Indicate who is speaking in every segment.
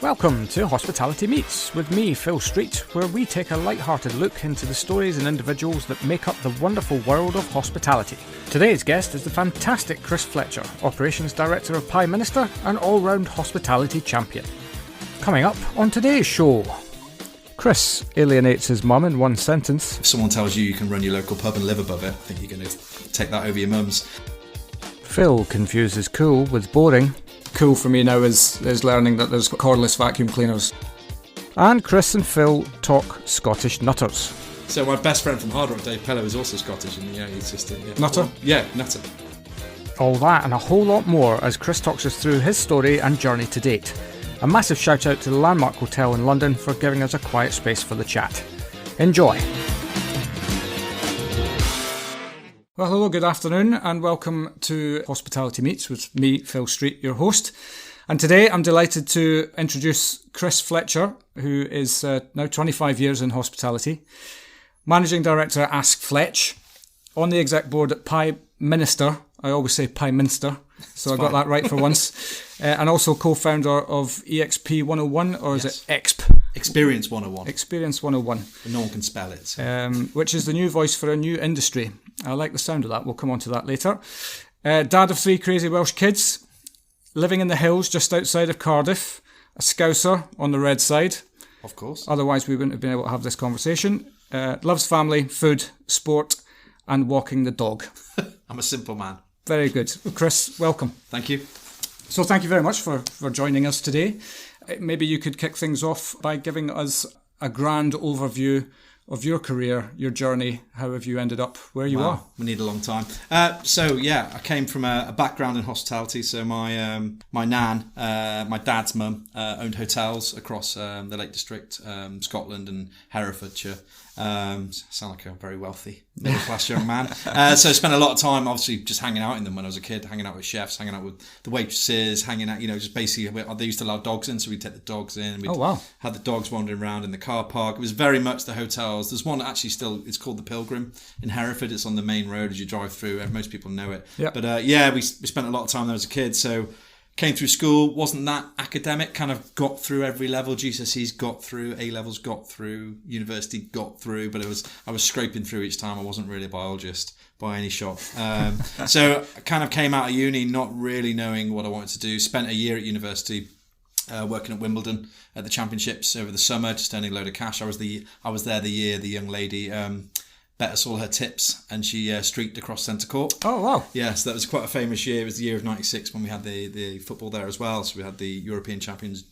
Speaker 1: Welcome to Hospitality Meets with me, Phil Street, where we take a light-hearted look into the stories and individuals that make up the wonderful world of hospitality. Today's guest is the fantastic Chris Fletcher, Operations Director of Pie Minister and all-round hospitality champion. Coming up on today's show, Chris alienates his mum in one sentence.
Speaker 2: If someone tells you you can run your local pub and live above it, I think you're going to take that over your mum's.
Speaker 1: Phil confuses cool with boring.
Speaker 3: Cool for me now is learning that there's cordless vacuum cleaners.
Speaker 1: And Chris and Phil talk Scottish nutters.
Speaker 2: So my best friend from Hard Rock, Dave Pellow, is also Scottish, and he's just
Speaker 3: Nutter?
Speaker 2: Yeah, nutter.
Speaker 1: All that and a whole lot more as Chris talks us through his story and journey to date. A massive shout out to the Landmark Hotel in London for giving us a quiet space for the chat. Enjoy.
Speaker 3: Well, hello, good afternoon, and welcome to Hospitality Meets with me, Phil Street, your host. And today I'm delighted to introduce Chris Fletcher, who is now 25 years in hospitality, Managing Director at Ask Fletch, on the exec board at Pie Minister. I always say Pie Minster, so I got that right for once. And also co-founder of EXP 101, or is it EXP?
Speaker 2: Experience 101.
Speaker 1: Experience 101.
Speaker 2: No one can spell it. So.
Speaker 1: Which is the new voice for a new industry. I like the sound of that. We'll come on to that later. Dad of 3 crazy Welsh kids, living in the hills just outside of Cardiff, a Scouser on the red side.
Speaker 2: Of course.
Speaker 1: Otherwise, we wouldn't have been able to have this conversation. Loves family, food, sport, and walking the dog.
Speaker 2: I'm a simple man.
Speaker 1: Very good. Chris, welcome.
Speaker 2: Thank you.
Speaker 1: So thank you very much for joining us today. Maybe you could kick things off by giving us a grand overview of your career, your journey. How have you ended up where you are?
Speaker 2: We need a long time. I came from a background in hospitality. So my nan, my dad's mum, owned hotels across the Lake District, Scotland and Herefordshire. Sound like a very wealthy middle class young man. So I spent a lot of time obviously just hanging out in them when I was a kid, hanging out with chefs, hanging out with the waitresses, hanging out, just basically, they used to allow dogs in, so we'd take the dogs in. We'd had the dogs wandering around in the car park. It was very much the hotels. There's one that actually still, it's called the Pilgrim in Hereford. It's on the main road as you drive through. Most people know it.
Speaker 1: Yep.
Speaker 2: But we spent a lot of time there as a kid. So came through school, wasn't that academic, kind of got through every level. GCSEs got through, A-levels got through, university got through, but I was scraping through each time. I wasn't really a biologist by any shot. So I kind of came out of uni not really knowing what I wanted to do. Spent a year at university working at Wimbledon at the championships over the summer, just earning a load of cash. I was there the year the young lady bet us all her tips, and she streaked across centre court.
Speaker 1: Oh, wow.
Speaker 2: Yes, that was quite a famous year. It was the year of 96 when we had the football there as well. So we had the European champions,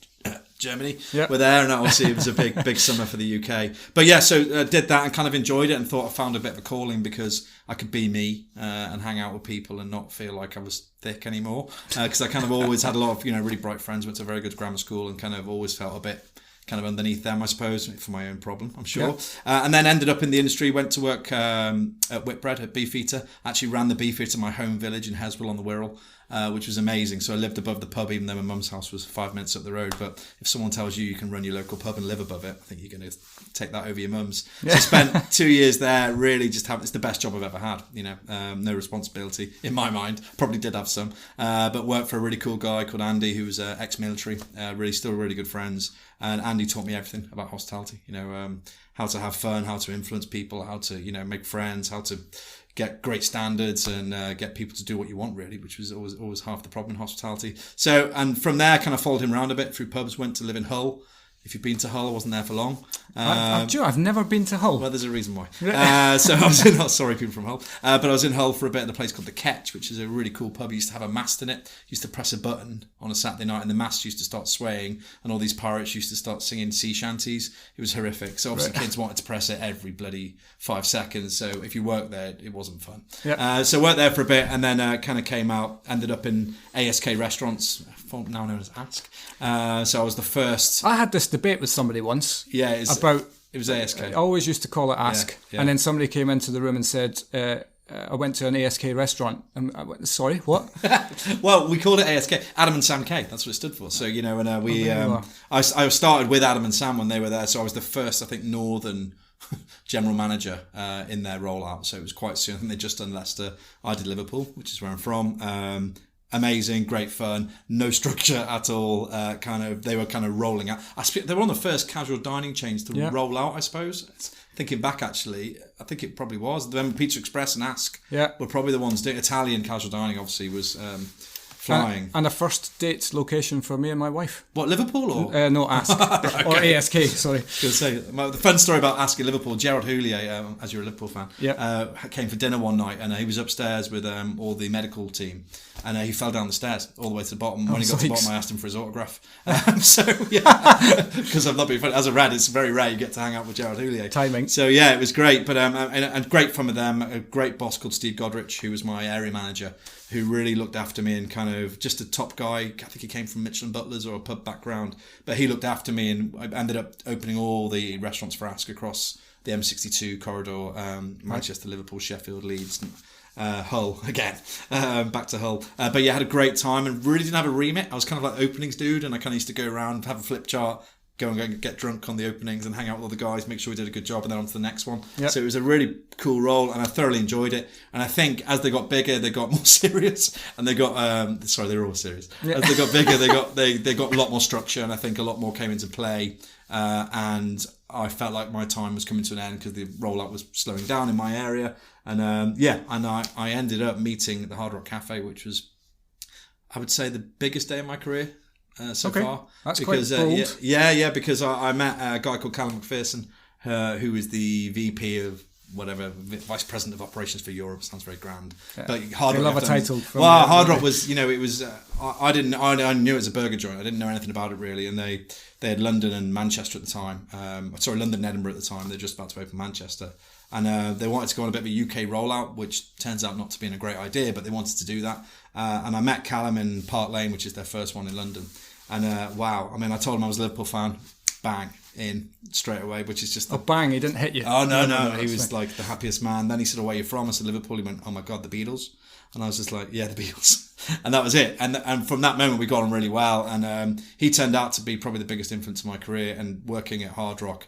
Speaker 2: Germany, were there, and obviously it was a big summer for the UK. But yeah, so did that and kind of enjoyed it and thought I found a bit of a calling because I could be me and hang out with people and not feel like I was thick anymore. Because I kind of always had a lot of really bright friends, went to a very good grammar school and kind of always felt a bit kind of underneath them, I suppose, for my own problem, I'm sure. Yeah. And then ended up in the industry, went to work at Whitbread at Beefeater, actually ran the Beefeater in my home village in Heswell on the Wirral, which was amazing. So I lived above the pub, even though my mum's house was 5 minutes up the road. But if someone tells you you can run your local pub and live above it, I think you're going to take that over your mum's. So I spent 2 years there, really just it's the best job I've ever had, no responsibility in my mind. Probably did have some, but worked for a really cool guy called Andy, who was ex-military, still really good friends. And Andy taught me everything about hospitality, how to have fun, how to influence people, how to, make friends, how to get great standards and get people to do what you want, really, which was always half the problem in hospitality. So, and from there, kind of followed him around a bit through pubs, went to live in Hull. If you've been to Hull, I wasn't there for long.
Speaker 1: I've never been to Hull.
Speaker 2: Well, there's a reason why. So I was in Hull, sorry people from Hull, but I was in Hull for a bit at a place called The Ketch, which is a really cool pub. It used to have a mast in it. You used to press a button on a Saturday night and the mast used to start swaying and all these pirates used to start singing sea shanties. It was horrific. So obviously kids wanted to press it every bloody 5 seconds. So if you worked there, it wasn't fun. Yep. So worked there for a bit and then kind of came out, ended up in ASK restaurants, now known as Ask. So I was the first.
Speaker 1: I had this debate with somebody once.
Speaker 2: Yeah,
Speaker 1: about
Speaker 2: it was ASK.
Speaker 1: I always used to call it Ask,
Speaker 2: yeah.
Speaker 1: And then somebody came into the room and said, "I went to an ASK restaurant." And I went, "Sorry, what?"
Speaker 2: Well, we called it ASK, Adam and Sam K. That's what it stood for. So and I started with Adam and Sam when they were there. So I was the first, I think, Northern general manager in their rollout. So it was quite soon. I think they'd just done Leicester. I did Liverpool, which is where I'm from. amazing, great fun, no structure at all. They were kind of rolling out. They were one of the first casual dining chains to roll out, I suppose. Thinking back, actually, I think it probably was. Then Pizza Express and Ask were probably the ones doing Italian casual dining. Obviously, was flying.
Speaker 3: And a first date location for me and my wife.
Speaker 2: What, Liverpool or
Speaker 3: no, Ask or ASK? Sorry.
Speaker 2: I was going to say the fun story about Ask in Liverpool. Gerard Houllier, as you're a Liverpool fan, came for dinner one night, and he was upstairs with all the medical team. And he fell down the stairs all the way to the bottom. When he got to the bottom, I asked him for his autograph. Because I'm not being funny. As a Rad, it's very rare you get to hang out with Gerard Houllier.
Speaker 3: Timing.
Speaker 2: So yeah, it was great. But and great fun with them. A great boss called Steve Godrich, who was my area manager, who really looked after me and kind of just a top guy. I think he came from Michelin Butlers or a pub background. But he looked after me, and I ended up opening all the restaurants for Ask across the M62 corridor, Manchester, Liverpool, Sheffield, Leeds, Hull again, back to Hull. But yeah, had a great time and really didn't have a remit. I was kind of like openings dude, and I kind of used to go around, have a flip chart, go and get drunk on the openings and hang out with all the guys, make sure we did a good job, and then on to the next one. Yep. So it was a really cool role, and I thoroughly enjoyed it. And I think as they got bigger, they got more serious, and they got they were all serious. Yeah. As they got bigger, they got a lot more structure, and I think a lot more came into play. And I felt like my time was coming to an end because the rollout was slowing down in my area. And I ended up meeting at the Hard Rock Cafe, which was, I would say, the biggest day of my career so far.
Speaker 3: That's quite bold.
Speaker 2: Because I met a guy called Callum McPherson, who is the VP of whatever, Vice President of Operations for Europe. Sounds very grand. Yeah. But Hard Rock,
Speaker 3: love a title.
Speaker 2: Hard Rock was, it was. I knew it was a burger joint. I didn't know anything about it really, and they had London and Manchester at the time. London and Edinburgh at the time. They're just about to open Manchester. And they wanted to go on a bit of a UK rollout, which turns out not to be a great idea, but they wanted to do that. And I met Callum in Park Lane, which is their first one in London. And I told him I was a Liverpool fan. Bang, in straight away, which is just...
Speaker 3: bang, he didn't hit you.
Speaker 2: Oh, no. He was like the happiest man. Then he said, where are you from? I said, Liverpool. He went, oh my God, the Beatles. And I was just like, yeah, the Beatles. And that was it. And from that moment, we got on really well. And he turned out to be probably the biggest influence of my career. And working at Hard Rock,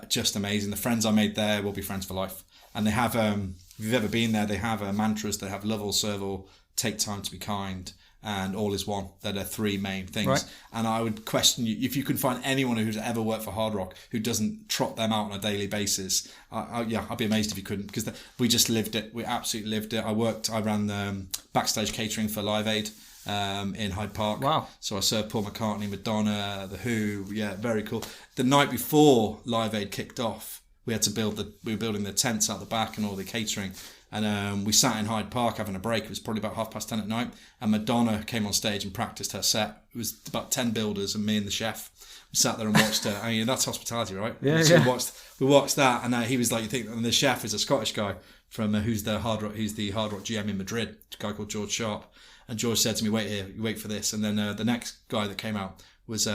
Speaker 2: just amazing. The friends I made there will be friends for life. And they have, if you've ever been there, they have mantras. They have love all, serve all, take time to be kind, and all is one. They're their three main things. Right. And I would question you, if you can find anyone who's ever worked for Hard Rock who doesn't trot them out on a daily basis, I'd be amazed if you couldn't, because we just lived it. We absolutely lived it. I ran backstage catering for Live Aid in Hyde Park.
Speaker 3: Wow.
Speaker 2: So I served Paul McCartney, Madonna, The Who. Yeah, very cool. The night before Live Aid kicked off, we were building the tents out the back and all the catering. And we sat in Hyde Park having a break. It was probably about 10:30 at night. And Madonna came on stage and practiced her set. It was about 10 builders and me and the chef. We sat there and watched her. I mean, that's hospitality, right?
Speaker 3: Yeah,
Speaker 2: so
Speaker 3: yeah.
Speaker 2: We watched that, and he was like, and the chef is a Scottish guy from who's the Hard Rock GM in Madrid, a guy called George Sharp. And George said to me, wait here, you wait for this. And then the next guy that came out was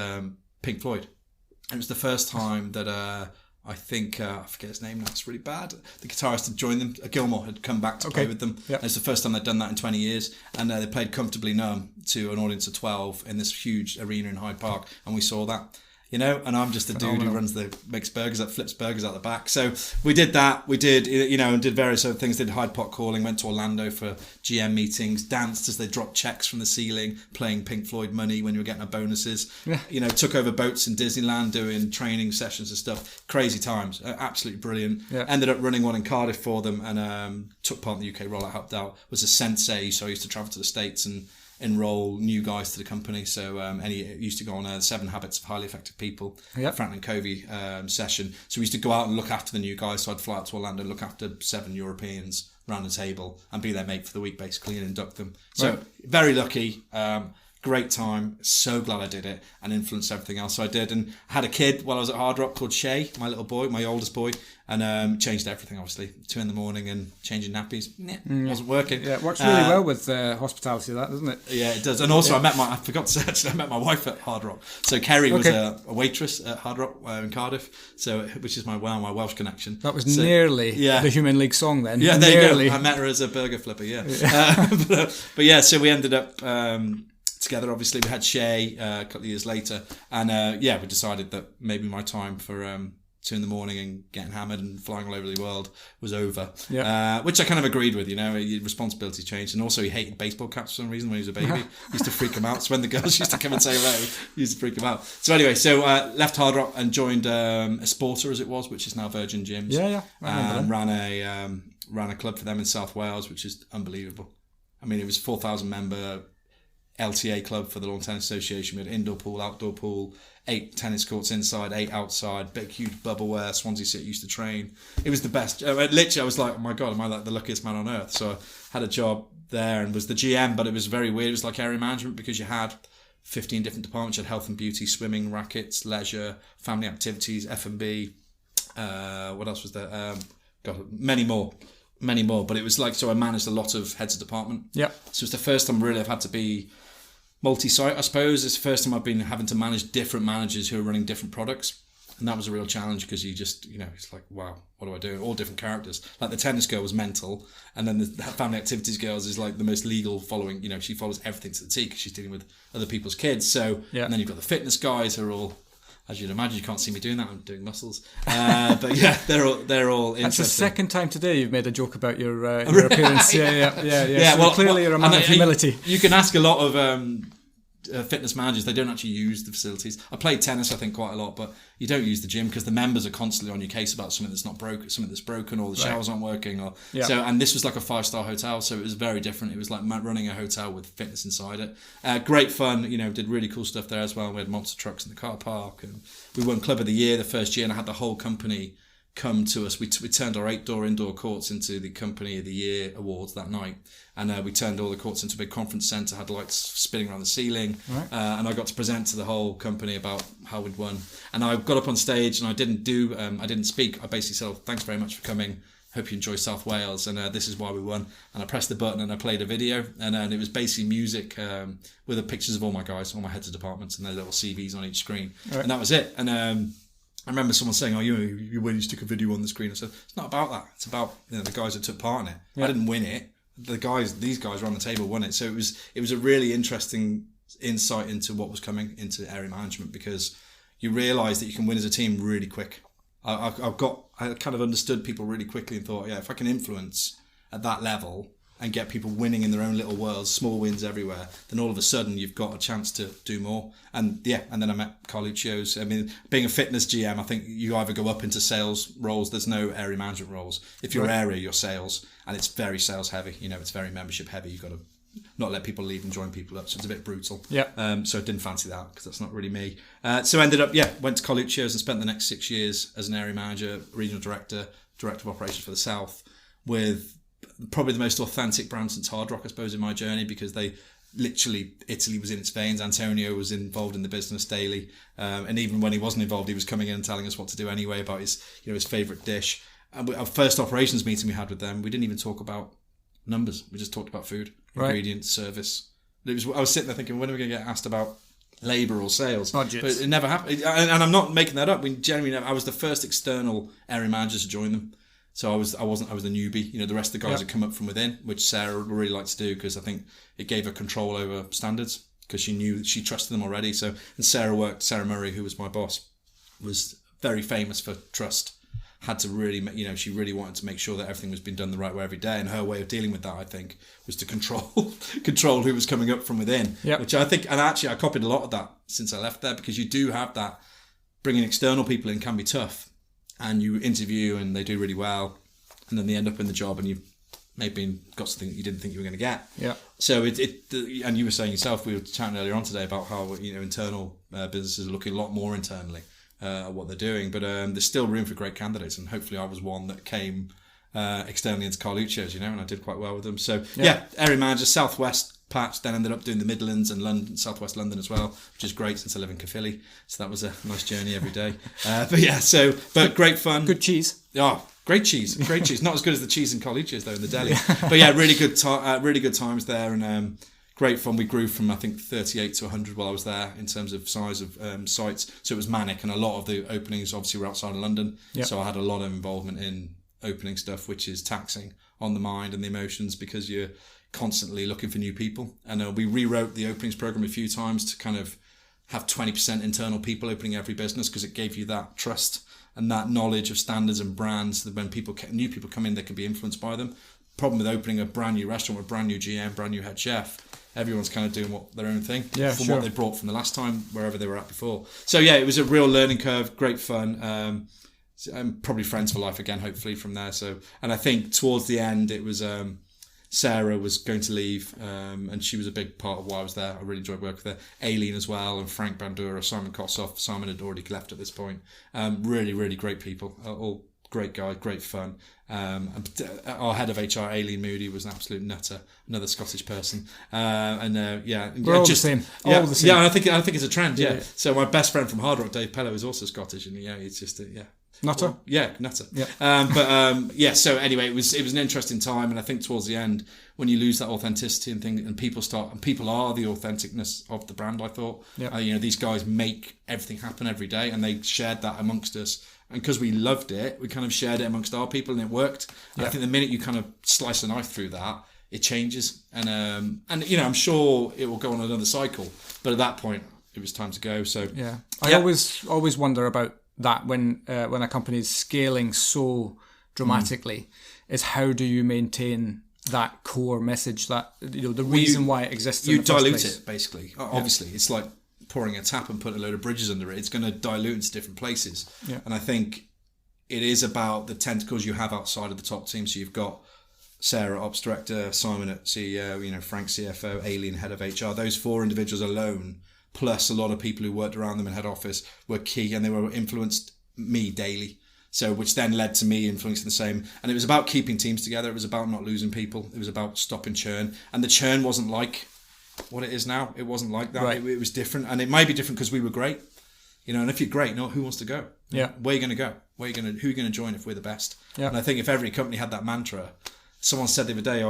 Speaker 2: Pink Floyd. And it was the first time that... I think, I forget his name now, it's really bad. The guitarist had joined them. Gilmore had come back to play with them. Yep. It's the first time they'd done that in 20 years. And they played Comfortably Numb to an audience of 12 in this huge arena in Hyde Park. And we saw that. And I'm just a dude who makes burgers, flips burgers out the back. So we did that. We did, and did various other things. Did Hyde Park calling, went to Orlando for GM meetings, danced as they dropped checks from the ceiling, playing Pink Floyd Money when you were getting our bonuses. Yeah. Took over boats in Disneyland, doing training sessions and stuff. Crazy times. Absolutely brilliant. Yeah. Ended up running one in Cardiff for them and took part in the UK rollout, helped out. Was a sensei, so I used to travel to the States and enroll new guys to the company. So and he used to go on a 7 Habits of Highly Effective People, Franklin Covey session. So we used to go out and look after the new guys. So I'd fly out to Orlando, look after 7 Europeans around the table and be their mate for the week basically and induct them. So very lucky. Great time. So glad I did it and influenced everything else. So I did, and I had a kid while I was at Hard Rock called Shay, my little boy, my oldest boy, and changed everything. Obviously, 2 a.m. and changing nappies, wasn't working.
Speaker 3: Yeah, it works really well with hospitality, that doesn't it?
Speaker 2: Yeah, it does. And also, I forgot to say, actually, I met my wife at Hard Rock. So Kerry was a waitress at Hard Rock in Cardiff. So which is my Welsh connection.
Speaker 3: That was nearly the Human League song then.
Speaker 2: Yeah, there you go. I met her as a burger flipper. Yeah, but yeah, so we ended up. Together, obviously, we had Shay a couple of years later, and we decided that maybe my time for 2 a.m. and getting hammered and flying all over the world was over.
Speaker 3: Yeah.
Speaker 2: Which I kind of agreed with, your responsibility changed. And also he hated baseball caps for some reason when he was a baby. Used to freak him out. So when the girls used to come and say hello, he used to freak him out. So anyway, left Hard Rock and joined Esporta, as it was, which is now Virgin Gyms.
Speaker 3: Yeah.
Speaker 2: Ran a club for them in South Wales, which is unbelievable. I mean, it was 4,000 member LTA club for the Lawn Tennis Association. We had indoor pool, outdoor pool, 8 tennis courts inside, 8 outside, big huge bubble where Swansea City used to train. It was the best. Literally, I was like, oh my God, am I like the luckiest man on earth? So I had a job there and was the GM, but it was very weird. It was like area management because you had 15 different departments. You had health and beauty, swimming, rackets, leisure, family activities, F&B. What else was there? Many more. But it was like, so I managed a lot of heads of department.
Speaker 3: Yeah. So
Speaker 2: it's the first time really I've had to be multi-site, I suppose. It's the first time I've been having to manage different managers who are running different products. And that was a real challenge because you just, it's like, wow, what do I do? All different characters. Like the tennis girl was mental. And then the family activities girls is like the most legal following, she follows everything to the T because she's dealing with other people's kids. So, And then you've got the fitness guys who are all, as you'd imagine, you can't see me doing that. I'm doing muscles. But yeah, they're all interesting.
Speaker 3: That's the second time today you've made a joke about your appearance. Yeah. So
Speaker 2: well,
Speaker 3: clearly you're a man of humility.
Speaker 2: You can ask a lot of fitness managers. They don't actually use the facilities. I played tennis, I think, quite a lot, but you don't use the gym because the members are constantly on your case about something that's not broken, something that's broken, or the showers aren't working. And this was like a 5-star hotel, so it was very different. It was like running a hotel with fitness inside it. Great fun, did really cool stuff there as well. We had monster trucks in the car park, and we won Club of the Year the first year, and I had the whole company come to us. We turned our 8-door indoor courts into the Company of the Year awards that night, and we turned all the courts into a big conference centre, had lights spinning around the ceiling, and I got to present to the whole company about how we'd won. And I got up on stage and I didn't speak. I basically said, thanks very much for coming, hope you enjoy South Wales, and this is why we won. And I pressed the button and I played a video, and it was basically music with the pictures of all my guys, all my heads of departments, and their little CVs on each screen, and that was it. And I remember someone saying, when you stick a video on the screen. I said, it's not about that. It's about the guys that took part in it. I didn't win it. These guys around the table won it. So it was a really interesting insight into what was coming into area management, because you realise that you can win as a team really quick. I kind of understood people really quickly and thought, if I can influence at that level and get people winning in their own little worlds, small wins everywhere, then all of a sudden you've got a chance to do more. And and then I met Carluccio's. I mean, being a fitness GM, I think you either go up into sales roles. There's no area management roles. If you're area, you're sales, and it's very sales heavy. It's very membership heavy. You've got to not let people leave and join people up, so it's a bit brutal. So I didn't fancy that because that's not really me. So I ended up, went to Carluccio's and spent the next 6 years as an area manager, regional director of operations for the South, with probably the most authentic brand since Hard Rock, I suppose, in my journey, because they literally, Italy was in its veins. Antonio was involved in the business daily, and even when he wasn't involved, he was coming in and telling us what to do anyway about his favourite dish. And our first operations meeting we had with them, we didn't even talk about numbers. We just talked about food, ingredients, service. I was sitting there thinking, when are we going to get asked about labour or sales?
Speaker 3: Budgets.
Speaker 2: But it never happened, and I'm not making that up. We genuinely I was the first external area manager to join them. So I was the newbie. The rest of the guys had come up from within, which Sarah would really like to do, because I think it gave her control over standards, because she trusted them already. So, and Sarah Murray, who was my boss, was very famous for trust. Had to really, she really wanted to make sure that everything was being done the right way every day. And her way of dealing with that, I think, was to control who was coming up from within. Which I think, and actually I copied a lot of that since I left there, because you do have that, bringing external people in can be tough. And you interview and they do really well, and then they end up in the job and you've maybe got something that you didn't think you were going to get. So and you were saying yourself, we were chatting earlier on today about how internal businesses are looking a lot more internally at what they're doing, but there's still room for great candidates, and hopefully I was one that came externally into Carluccio's, and I did quite well with them. So area manager, Southwest patch, then ended up doing the Midlands and London, Southwest London as well, which is great since I live in Caerphilly. So that was a nice journey every day. But great fun.
Speaker 3: Good cheese.
Speaker 2: Oh, great cheese. Not as good as the cheese in Carluccio's though in the deli. But really good times there, and great fun. We grew from I think 38 to 100 while I was there in terms of size of sites. So it was manic, and a lot of the openings obviously were outside of London. So I had a lot of involvement in opening stuff, which is taxing on the mind and the emotions, because you're constantly looking for new people. And we rewrote the openings program a few times to kind of have 20% internal people opening every business, because it gave you that trust and that knowledge of standards and brands, that when new people come in, they can be influenced by them. Problem with opening a brand new restaurant with brand new GM, brand new head chef, everyone's kind of doing their own thing from what they brought from the last time, wherever they were at before. So yeah, it was a real learning curve, great fun. I'm probably friends for life again, hopefully from there. So, and I think towards the end, it was Sarah was going to leave, and she was a big part of why I was there. I really enjoyed working with her. Aileen as well, and Frank Bandura, Simon Kossoff. Simon had already left at this point. Really, really great people, all great guys, great fun. Our head of HR, Aileen Moody, was an absolute nutter, another Scottish person.
Speaker 3: We're all
Speaker 2: just
Speaker 3: the same.
Speaker 2: Yeah,
Speaker 3: all the same.
Speaker 2: Yeah, I think it's a trend. Yeah. So my best friend from Hard Rock, Dave Pello, is also Scottish, and it's just
Speaker 3: Nutter?
Speaker 2: Well, yeah, nutter.
Speaker 3: Yeah.
Speaker 2: So anyway, it was an interesting time, and I think towards the end, when you lose that authenticity and people are the authenticness of the brand, I thought.
Speaker 3: Yeah.
Speaker 2: These guys make everything happen every day, and they shared that amongst us. And because we loved it, we kind of shared it amongst our people, and it worked. And I think the minute you kind of slice a knife through that, it changes. And I'm sure it will go on another cycle. But at that point, it was time to go. So
Speaker 3: I always wonder about that when a company is scaling so dramatically, is how do you maintain that core message, that the reason why it exists?
Speaker 2: You
Speaker 3: in the first
Speaker 2: dilute
Speaker 3: place.
Speaker 2: it basically. Obviously, it's like pouring a tap and putting a load of bridges under it. It's going to dilute into different places. And I think it is about the tentacles you have outside of the top team. So you've got Sarah, Ops Director, Simon at CEO, Frank, CFO, Aileen, Head of HR. Those four individuals alone, plus a lot of people who worked around them in head office, were key, and they were influenced me daily. So, which then led to me influencing the same. And it was about keeping teams together. It was about not losing people. It was about stopping churn. And the churn wasn't like what it is now. It wasn't like that.
Speaker 3: Right.
Speaker 2: It was different. And it might be different because we were great. And if you're great, who wants to go?
Speaker 3: Yeah.
Speaker 2: Where are you going to go? Who are you going to join if we're the best?
Speaker 3: Yeah.
Speaker 2: And I think if every company had that mantra, someone said the other day,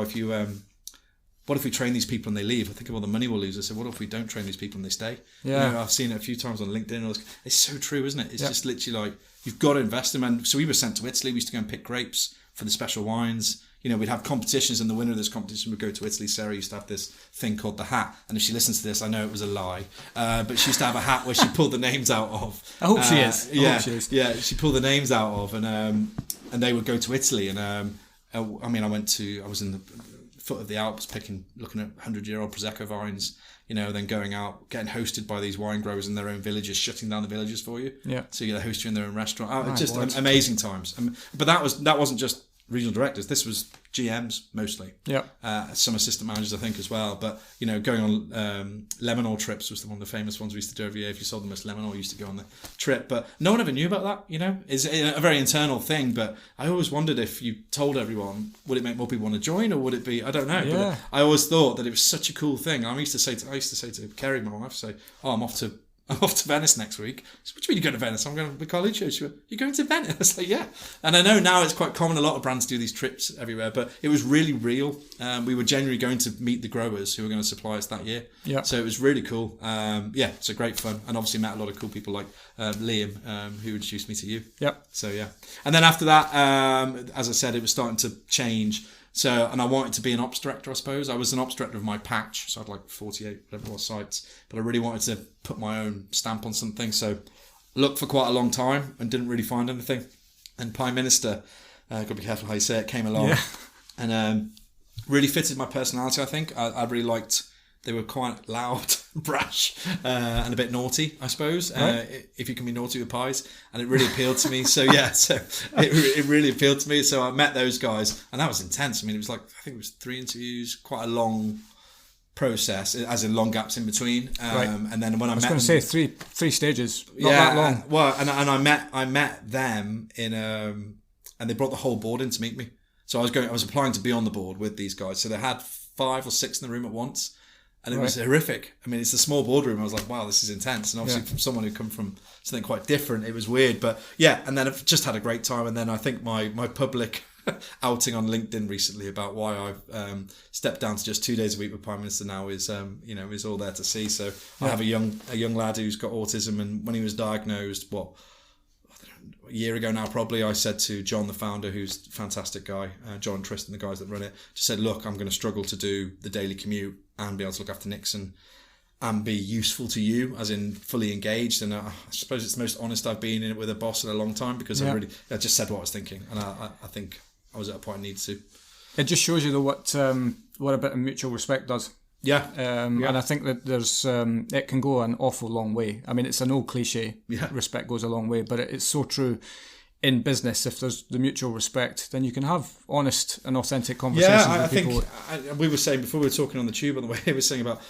Speaker 2: what if we train these people and they leave? I think of all the money we'll lose. I said, what if we don't train these people and they stay?
Speaker 3: Yeah.
Speaker 2: I've seen it a few times on LinkedIn. It's so true, isn't it? It's just literally like, you've got to invest in them. And so we were sent to Italy. We used to go and pick grapes for the special wines. We'd have competitions, and the winner of this competition would go to Italy. Sarah used to have this thing called the hat. And if she listens to this, I know it was a lie. But she used to have a hat where she pulled the names out of.
Speaker 3: I hope she is.
Speaker 2: Yeah, she pulled the names out of. And they would go to Italy. And I was in the foot of the Alps looking at 100-year-old Prosecco vines, then going out, getting hosted by these wine growers in their own villages, shutting down the villages for you.
Speaker 3: Yeah.
Speaker 2: So they host you in their own restaurant. Just amazing times. But that wasn't just regional directors. This was GMs mostly.
Speaker 3: Yeah.
Speaker 2: Some assistant managers, I think, as well. But, going on lemon oil trips was one of the famous ones we used to do every year. If you sold the most lemon oil, you used to go on the trip. But no one ever knew about that, It's a very internal thing. But I always wondered, if you told everyone, would it make more people want to join, or would it be, I don't know.
Speaker 3: Yeah.
Speaker 2: But I always thought that it was such a cool thing. I used to say to Kerry, my wife, I'm off to Venice next week. So, what do you mean you're going to Venice? I'm going to college. She went, you're going to Venice? I was like, yeah. And I know now it's quite common. A lot of brands do these trips everywhere, but it was really real. We were genuinely going to meet the growers who were going to supply us that year.
Speaker 3: Yeah.
Speaker 2: So it was really cool. It's a great fun. And obviously met a lot of cool people like Liam, who introduced me to you.
Speaker 3: Yep.
Speaker 2: So, yeah. And then after that, as I said, it was starting to change. So, and I wanted to be an ops director, I suppose. I was an ops director of my patch, so I had like 48, whatever it was, sites. But I really wanted to put my own stamp on something. So, looked for quite a long time and didn't really find anything. And Prime Minister, got to be careful how you say it, came along and really fitted my personality, I think. I really liked, they were quite loud, brash, and a bit naughty, I suppose, if you can be naughty with pies. And it really appealed to me. So it really appealed to me. So I met those guys, and that was intense. It was like, I think it was 3 interviews, quite a long process, as in long gaps in between. And then when I was
Speaker 3: going to say three stages, not that long.
Speaker 2: Well, and I met them in, and they brought the whole board in to meet me. So I was applying to be on the board with these guys. So they had 5 or 6 in the room at once. And it was horrific. It's a small boardroom. I was like, wow, this is intense. And obviously from someone who come from something quite different, it was weird. But yeah, and then I've just had a great time. And then I think my public outing on LinkedIn recently about why I've stepped down to just 2 days a week with Prime Minister now is all there to see. So I have a young lad who's got autism, and when he was diagnosed, a year ago now probably, I said to John, the founder, who's a fantastic guy, John and Tristan, the guys that run it, just said, look, I'm going to struggle to do the daily commute and be able to look after Nixon. and be useful to you, as in fully engaged. And I suppose it's the most honest I've been in it with a boss in a long time, because I just said what I was thinking, and I think I was at a point I needed to.
Speaker 3: It just shows you though what a bit of mutual respect does.
Speaker 2: Yeah.
Speaker 3: And I think that there's it can go an awful long way. I mean, it's an old cliche. Yeah. Respect goes a long way, but it's so true. In business, if there's the mutual respect, then you can have honest and authentic conversations with people.
Speaker 2: We were saying before, we were talking on the tube on the way, we were saying about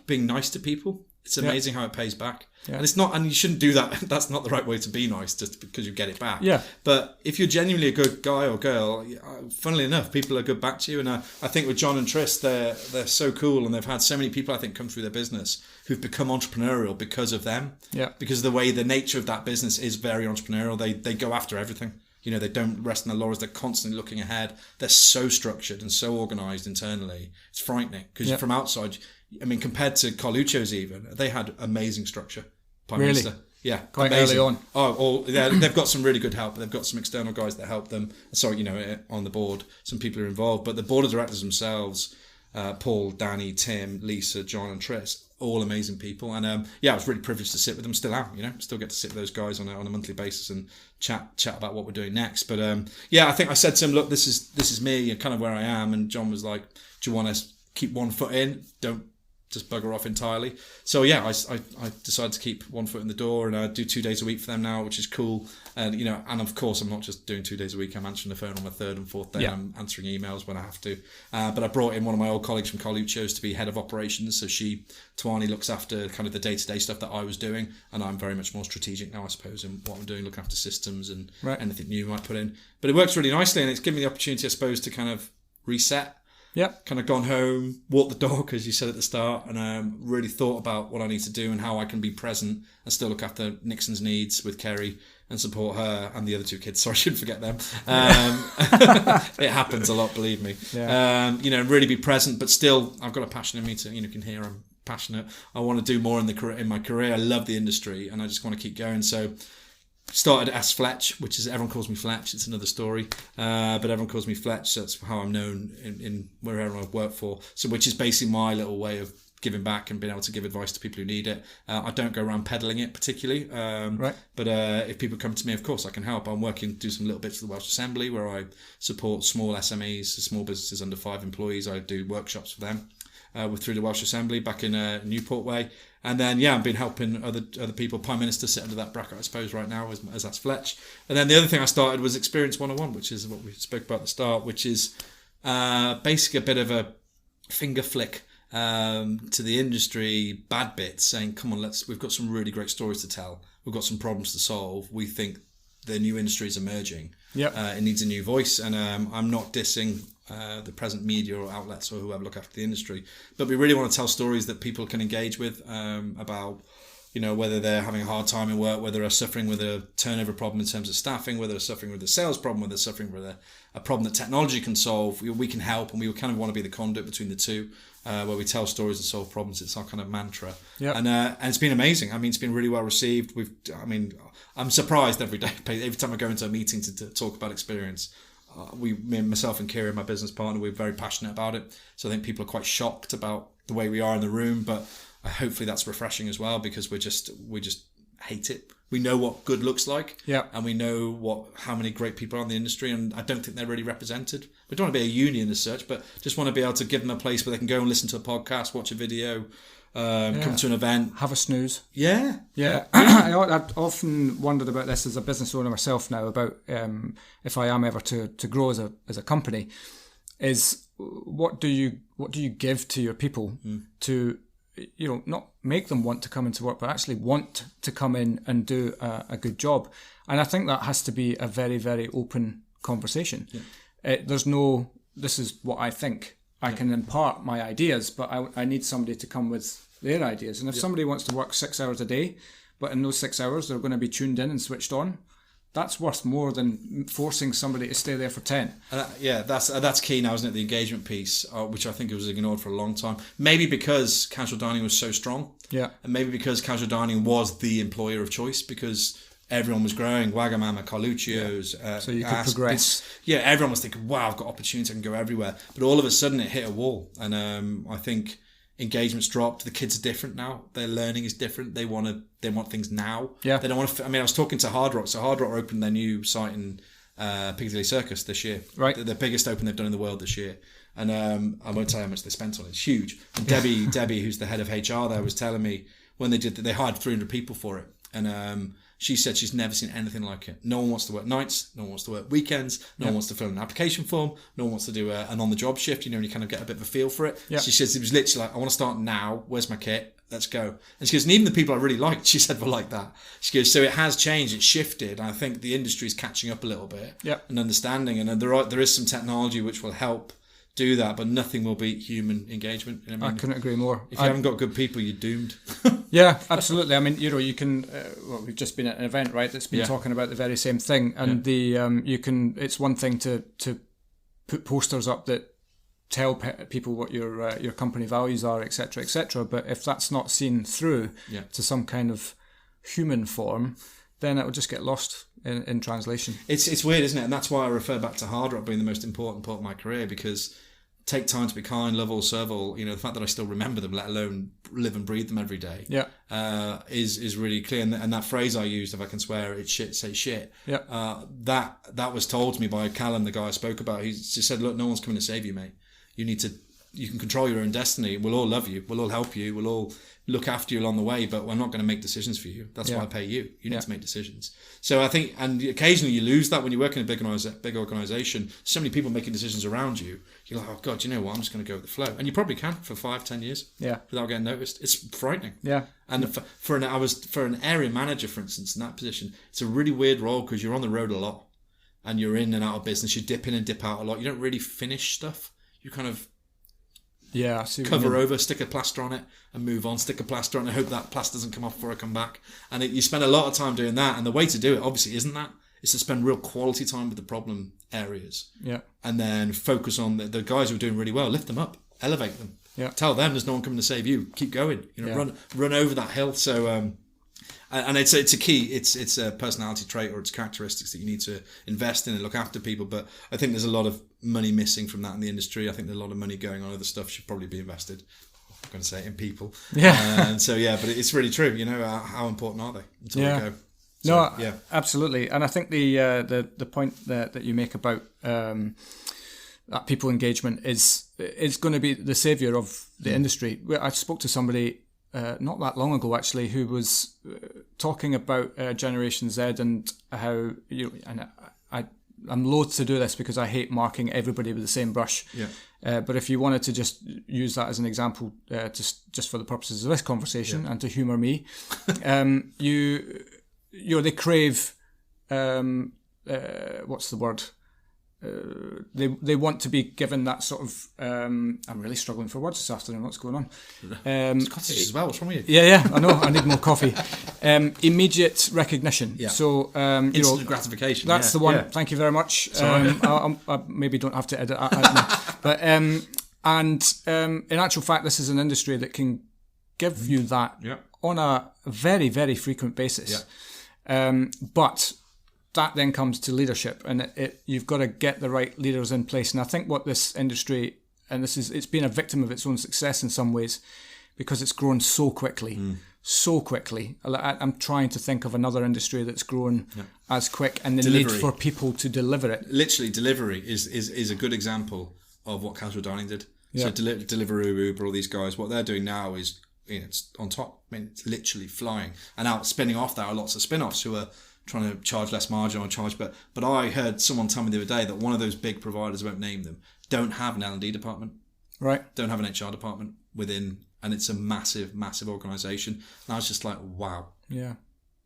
Speaker 2: being nice to people. It's amazing how it pays back. Yeah. And it's not, and you shouldn't do that. That's not the right way to be nice, just because you get it back.
Speaker 3: Yeah.
Speaker 2: But if you're genuinely a good guy or girl, funnily enough, people are good back to you. And I think with John and Tris, they're so cool, and they've had so many people, I think, come through their business who've become entrepreneurial because of them.
Speaker 3: Yeah.
Speaker 2: Because of the way the nature of that business is very entrepreneurial. They go after everything. You know, they don't rest on their laurels. They're constantly looking ahead. They're so structured and so organised internally. It's frightening, because from outside, I mean, compared to Carluccio's even, they had amazing structure. Prime Minister. Yeah.
Speaker 3: Quite
Speaker 2: amazing.
Speaker 3: early on.
Speaker 2: They've got some really good help. They've got some external guys that help them. Sorry, you know, on the board, some people are involved. But the board of directors themselves, Paul, Danny, Tim, Lisa, John and Tris, all amazing people. And I was really privileged to sit with them. Still am, you know, still get to sit with those guys on a monthly basis and chat about what we're doing next. But I think I said to him, look, this is me and kind of where I am. And John was like, do you want to keep one foot in? Don't just bugger off entirely. So I decided to keep one foot in the door, and I do 2 days a week for them now, which is cool. And you know, and of course I'm not just doing 2 days a week. I'm answering the phone on my third and fourth day. Yeah. I'm answering emails when I have to. But I brought in one of my old colleagues from Carluccio's to be head of operations. So Tawani looks after kind of the day-to-day stuff that I was doing, and I'm very much more strategic now, I suppose, in what I'm doing, looking after systems and anything new I might put in. But it works really nicely, and it's given me the opportunity, I suppose, to kind of reset.
Speaker 3: Yeah,
Speaker 2: kind of gone home, walked the dog, as you said at the start, and really thought about what I need to do and how I can be present and still look after Nixon's needs with Kerry and support her and the other two kids. Sorry, I shouldn't forget them. It happens a lot, believe me. Yeah. Really be present, but still, I've got a passion in me to, you can hear I'm passionate. I want to do more in my career. I love the industry, and I just want to keep going. So. Started as Fletch, which is, everyone calls me Fletch. It's another story, but everyone calls me Fletch. So that's how I'm known in wherever I've worked for. So, which is basically my little way of giving back and being able to give advice to people who need it. I don't go around peddling it particularly, but if people come to me, of course I can help. I'm working, do some little bits for the Welsh Assembly where I support small SMEs, small businesses under 5 employees. I do workshops for them through the Welsh Assembly back in Newport Way. And then, I've been helping other people. Prime Minister sit under that bracket, I suppose, right now, as that's Fletch. And then the other thing I started was Experience 101, which is what we spoke about at the start, which is basically a bit of a finger flick to the industry, bad bits, saying, come on, we've got some really great stories to tell. We've got some problems to solve. We think the new industry is emerging. Yep. It needs a new voice. And I'm not dissing the present media or outlets or whoever look after the industry, but we really want to tell stories that people can engage with about, whether they're having a hard time in work, whether they're suffering with a turnover problem in terms of staffing, whether they're suffering with a sales problem, whether they're suffering with a problem that technology can solve. We can help, and we kind of want to be the conduit between the two, where we tell stories and solve problems. It's our kind of mantra. Yep. And it's been amazing. I mean, it's been really well received. I'm surprised every day. Every time I go into a meeting to talk about experience, myself and Kira, my business partner, we're very passionate about it. So I think people are quite shocked about the way we are in the room, but hopefully that's refreshing as well, because we just hate it. We know what good looks like, and we know how many great people are in the industry, and I don't think they're really represented. We don't want to be a union as such, but just want to be able to give them a place where they can go and listen to a podcast, watch a video, come to an event,
Speaker 3: have a snooze.
Speaker 2: Yeah.
Speaker 3: I've often wondered about this as a business owner myself now, about if I am ever to grow as a company, is what do you give to your people to not make them want to come into work, but actually want to come in and do a good job. And I think that has to be a very, very open conversation. There's no, this is what I think. I can impart my ideas, but I need somebody to come with their ideas. And if somebody wants to work 6 hours a day, but in those 6 hours they're going to be tuned in and switched on, that's worth more than forcing somebody to stay there for 10.
Speaker 2: That's key now, isn't it? The engagement piece, which I think was ignored for a long time. Maybe because casual dining was so strong. Yeah. And maybe because casual dining was the employer of choice, because everyone was growing, Wagamama, Carluccio's.
Speaker 3: So you could progress.
Speaker 2: Everyone was thinking, wow, I've got opportunity, I can go everywhere. But all of a sudden it hit a wall. And I think engagement's dropped. The kids are different now. Their learning is different. They want things now.
Speaker 3: Yeah.
Speaker 2: They don't want to. I mean, I was talking to Hard Rock. So Hard Rock opened their new site in Piccadilly Circus this year.
Speaker 3: Right.
Speaker 2: The biggest open they've done in the world this year. And I won't tell you how much they spent on it. It's huge. And Debbie, who's the head of HR there, was telling me when they did that, they hired 300 people for it. And she said she's never seen anything like it. No one wants to work nights. No one wants to work weekends. No one wants to fill an application form. No one wants to do an on-the-job shift. You know, and you kind of get a bit of a feel for it.
Speaker 3: Yeah.
Speaker 2: She says it was literally like, I want to start now. Where's my kit? Let's go. And she goes, and even the people I really liked, she said, were like that. She goes, so it has changed. It's shifted. And I think the industry is catching up a little bit and understanding. And there is some technology which will help do that, but nothing will beat human engagement. You know what I mean?
Speaker 3: I couldn't agree more.
Speaker 2: If you haven't got good people, you're doomed.
Speaker 3: Yeah, absolutely. I mean, you know, you can. We've just been at an event, right? That's been talking about the very same thing, and you can. It's one thing to put posters up that tell people what your company values are, etc., etc. But if that's not seen through to some kind of human form, then it will just get lost in translation.
Speaker 2: It's weird, isn't it? And that's why I refer back to Hard Rock being the most important part of my career, because take time to be kind, love all, serve all. You know, the fact that I still remember them, let alone live and breathe them every day, is really clear. And that phrase I used, if I can swear, it's shit, say shit.
Speaker 3: Yeah.
Speaker 2: That was told to me by Callum, the guy I spoke about. He just said, look, no one's coming to save you, mate. You can control your own destiny. We'll all love you. We'll all help you. We'll all look after you along the way, but we're not going to make decisions for you. That's why I pay you. You need to make decisions. So I think, and occasionally you lose that when you work in a big organisation. So many people making decisions around you. You're like, oh God, you know what? I'm just going to go with the flow. And you probably can for 5-10 years without getting noticed. It's frightening.
Speaker 3: Yeah.
Speaker 2: And for an area manager, for instance, in that position, it's a really weird role because you're on the road a lot and you're in and out of business. You dip in and dip out a lot. You don't really finish stuff. You kind of cover over, stick a plaster on it and move on, stick a plaster on it, hope that plaster doesn't come off before I come back. And you spend a lot of time doing that. And the way to do it obviously isn't that. It's to spend real quality time with the problem areas. Yeah. And then focus on the guys who are doing really well, lift them up, elevate them. Yeah. Tell them there's no one coming to save you. Keep going. You know, run over that hill. So and it's a key. It's a personality trait or it's characteristics that you need to invest in and look after people. But I think there's a lot of money missing from that in the industry. I think there's a lot of money going on other stuff should probably be invested. I'm going to say it in people. Yeah. And so but it's really true. You know, how important are they until they go? So,
Speaker 3: no, absolutely. And I think the point that you make about that people engagement is going to be the saviour of the industry. I spoke to somebody not that long ago actually who was talking about Generation Z and how I'm loath to do this because I hate marking everybody with the same brush. Yeah. But if you wanted to just use that as an example, just for the purposes of this conversation and to humour me, they crave what's the word? They want to be given that sort of I'm really struggling for words this afternoon. What's going on?
Speaker 2: Scottish as well. What's wrong with
Speaker 3: you? Yeah, I know. I need more coffee. Immediate recognition. Yeah. So
Speaker 2: instant gratification.
Speaker 3: That's the one. Yeah. Thank you very much. I maybe don't have to edit that. But in actual fact, this is an industry that can give you that on a very, very frequent basis. Yeah. But that then comes to leadership, and you've got to get the right leaders in place. And I think what this industry, and it's been a victim of its own success in some ways, because it's grown so quickly. I'm trying to think of another industry that's grown as quick, and the need for people to deliver it.
Speaker 2: Literally, delivery is a good example of what Casual Dining did. Yeah. So Deliveroo, Uber, all these guys, what they're doing now is it's on top. I mean, it's literally flying, and out spinning off there are lots of spin-offs who are trying to charge less margin or charge, but I heard someone tell me the other day that one of those big providers, I won't name them, don't have an L&D department,
Speaker 3: right?
Speaker 2: Don't have an HR department within, and it's a massive organisation. And I was just like, wow,
Speaker 3: yeah.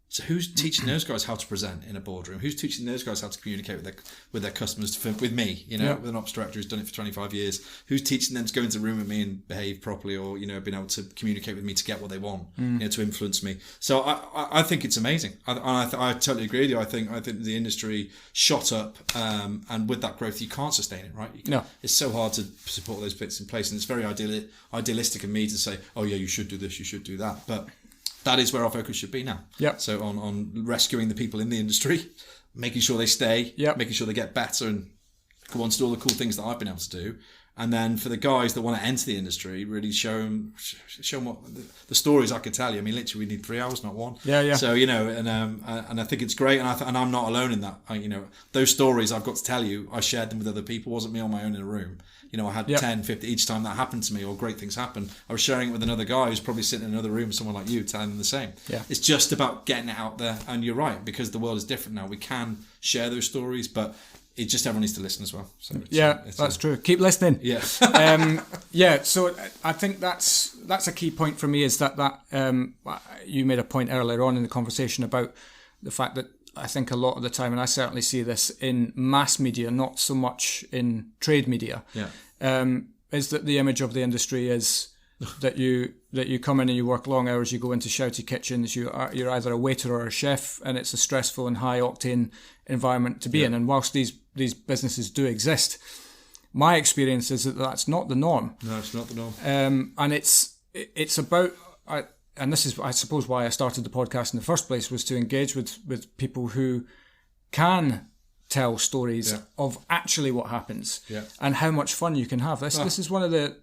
Speaker 2: So who's teaching those guys how to present in a boardroom? Who's teaching those guys how to communicate with their customers? With me, with an ops director who's done it for 25 years. Who's teaching them to go into a room with me and behave properly, or being able to communicate with me to get what they want, to influence me. So I think it's amazing. I totally agree with you. I think the industry shot up, and with that growth, you can't sustain it, right? It's so hard to support those bits in place, and it's very idealistic of me to say, oh yeah, you should do this, you should do that, but that is where our focus should be now. Yeah. So on rescuing the people in the industry, making sure they stay, making sure they get better and go on to do all the cool things that I've been able to do, And then for the guys that want to enter the industry, really show them what the stories I could tell you. I mean, literally, we need 3 hours, not one.
Speaker 3: Yeah.
Speaker 2: So and I think it's great, and I'm not alone in that. Those stories I've got to tell you, I shared them with other people. It wasn't me on my own in a room. I had 10, 50 each time that happened to me, or great things happened. I was sharing it with another guy who's probably sitting in another room, someone like you, telling them the same.
Speaker 3: Yeah.
Speaker 2: It's just about getting it out there, and you're right, because the world is different now. We can share those stories, but it just everyone needs to listen as well. So
Speaker 3: that's true. Keep listening.
Speaker 2: Yeah.
Speaker 3: So I think that's a key point for me, is that you made a point earlier on in the conversation about the fact that I think a lot of the time, and I certainly see this in mass media, not so much in trade media, is that the image of the industry is that you come in and you work long hours, you go into shouty kitchens, you're either a waiter or a chef, and it's a stressful and high octane environment to be in. And whilst these businesses do exist, my experience is that that's not the norm.
Speaker 2: No, it's not the norm.
Speaker 3: And it's about, and this is, I suppose, why I started the podcast in the first place, was to engage with people who can tell stories of actually what happens and how much fun you can have. This is one of the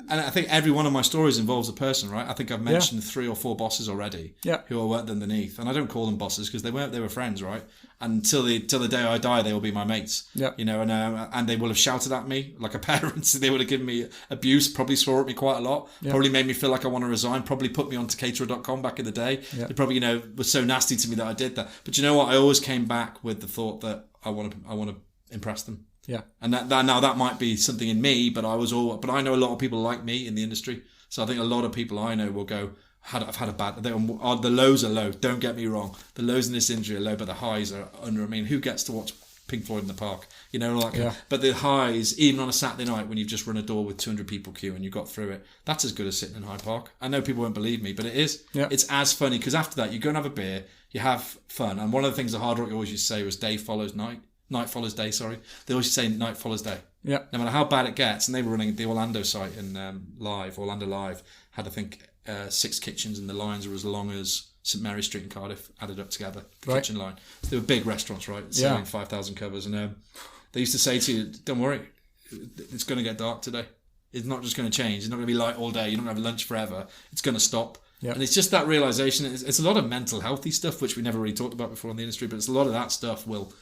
Speaker 2: and I think every one of my stories involves a person, right? I think I've mentioned 3 or 4 bosses already who I worked underneath, and I don't call them bosses because they were friends, right? And till the day I die, they will be my mates. And they will have shouted at me like a parent. They would have given me abuse, probably swore at me quite a lot, probably made me feel like I want to resign, probably put me onto caterer.com back in the day. They probably was so nasty to me that I did that. But you know what? I always came back with the thought that I want to impress them. Yeah. And that might be something in me, but I know a lot of people like me in the industry. So I think a lot of people I know will go, I've had a bad, the lows are low. Don't get me wrong. The lows in this industry are low, but the highs are under. I mean, who gets to watch Pink Floyd in the park? But the highs, even on a Saturday night when you've just run a door with 200 people queue and you got through it, that's as good as sitting in Hyde Park. I know people won't believe me, but it is. Yeah. It's as funny, because after that you go and have a beer, you have fun. And one of the things the Hard Rock always used to say was day follows night. Night follows day, sorry. They always say night follows day. Yeah. No matter how bad it gets, and they were running the Orlando site in Orlando Live, had I think 6 kitchens, and the lines were as long as St Mary Street in Cardiff added up together, the kitchen line. So they were big restaurants, right? Selling 5,000 covers. And they used to say to you, don't worry, it's going to get dark today. It's not just going to change. It's not going to be light all day. You're not going to have lunch forever. It's going to stop. Yep. And it's just that realisation. It's a lot of mental healthy stuff, which we never really talked about before in the industry, but it's a lot of that stuff will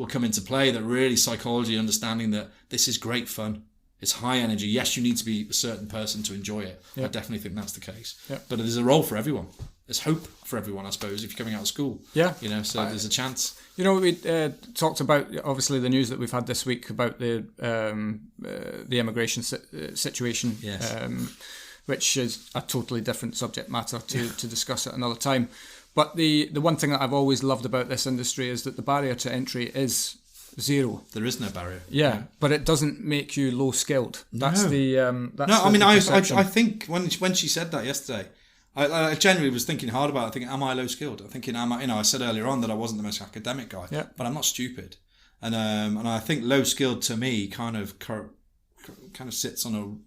Speaker 2: come into play, that really psychology, understanding that this is great fun. It's high energy. Yes, you need to be a certain person to enjoy it. Yep. I definitely think that's the case. Yep. But there's a role for everyone. There's hope for everyone, I suppose, if you're coming out of school. Yeah. So there's a chance. We talked about, obviously, the news that we've had this week about the immigration situation. Yes. Which is a totally different subject matter to discuss at another time. But the one thing that I've always loved about this industry is that the barrier to entry is zero. There is no barrier. Yeah, but it doesn't make you low skilled. That's I think when she said that yesterday, I genuinely was thinking hard about it. Thinking, am I low skilled? I'm thinking, I said earlier on that I wasn't the most academic guy, but I'm not stupid. And I think low skilled to me kind of sits on